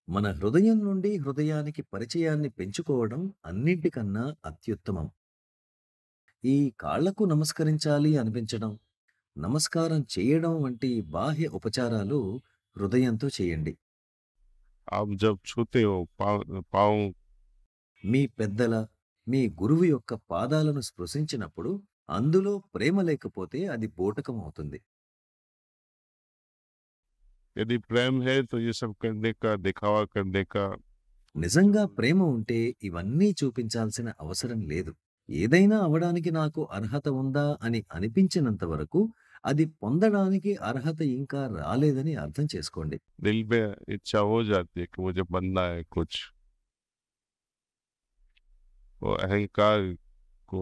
మన హృదయం నుండి హృదయానికి పరిచయాన్ని పెంచుకోవడం అన్నింటికన్నా అత్యుత్తమం. ఈ కాళ్లకు నమస్కరించాలి అనిపించడం, నమస్కారం చేయడం వంటి బాహ్య ఉపచారాలు హృదయంతో చేయండి. आप जब छूते हो पाँव మీ పెద్దల, మీ గురువు యొక్క పాదాలను స్పృశించినప్పుడు అందులో ప్రేమ లేకపోతే అది బూటకం అవుతుంది. यदि प्रेम है तो ये सब करने का, दिखावा करने का నిజంగా ప్రేమ ఉంటే ఇవన్నీ చూపించాల్సిన అవసరం లేదు. ఏదైనా అవ్వడానికి నాకు అర్హత ఉందా అని అనిపించినంత వరకు అది పొందడానికి అర్హత ఇంకా రాలేదని అర్థం చేసుకోండి. दिल में इच्छा हो जाती है कि मुझे बनना है कुछ। वो अहंकार को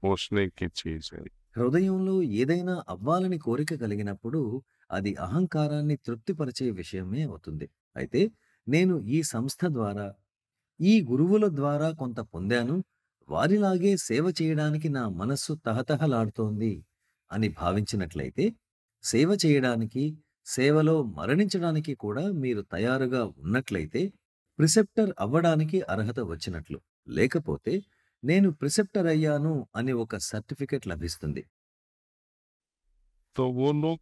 पोषने की चीज है। హృదయంలో ఏదైనా అవ్వాలని కోరిక కలిగినప్పుడు అది అహంకారాన్ని తృప్తిపరిచే విషయమే అవుతుంది. అయితే నేను ఈ సంస్థ ద్వారా, ఈ గురువుల ద్వారా కొంత పొందాను, వారిలాగే సేవ చేయడానికి నా మనస్సు తహతహలాడుతోంది అని భావించినట్లయితే, సేవ చేయడానికి, సేవలో మరణించడానికి కూడా మీరు తయారుగా ఉన్నట్లయితే, ప్రిసెప్టర్ అవ్వడానికి అర్హత వచ్చినట్లు. లేకపోతే, నేను ప్రిసెప్టర్ అయ్యాను అని ఒక సర్టిఫికెట్ లభిస్తుంది. तो वो लोग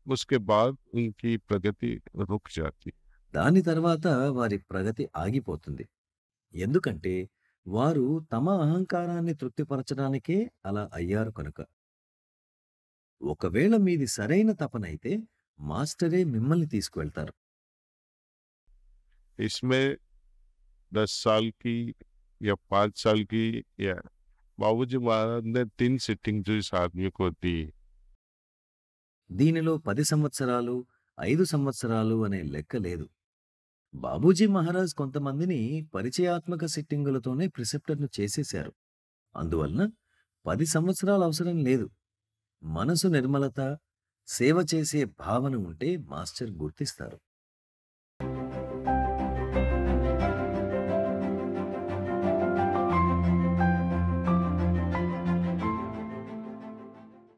उसके बाद उनकी प्रगति रुक जाती। దాని తర్వాత వారి ప్రగతి ఆగిపోతుంది. ఎందుకంటే, వారు తమ అహంకారాన్ని తృప్తిపరచడానికే అలా అయ్యారు కనుక. ఒకవేళ మీది సరైన తపనైతే మాస్టరే మిమ్మల్ని తీసుకువెళ్తారు. इसमें 10 साल की या 5 साल की या बाबूजी महाराज ने 3 सिटिंग जो इस आदमी को दी। దీనిలో 10 సంవత్సరాలు, 5 సంవత్సరాలు అనే లెక్క లేదు. బాబూజీ మహారాజ్ కొంతమందిని పరిచయాత్మక సిట్టింగులతోనే ప్రిసెప్టర్‌ను చేసేశారు. అందువలన 10 సంవత్సరాలు అవసరం లేదు. మనసు నిర్మలత, సేవ చేసే భావన ఉంటే మాస్టర్ గుర్తిస్తారు.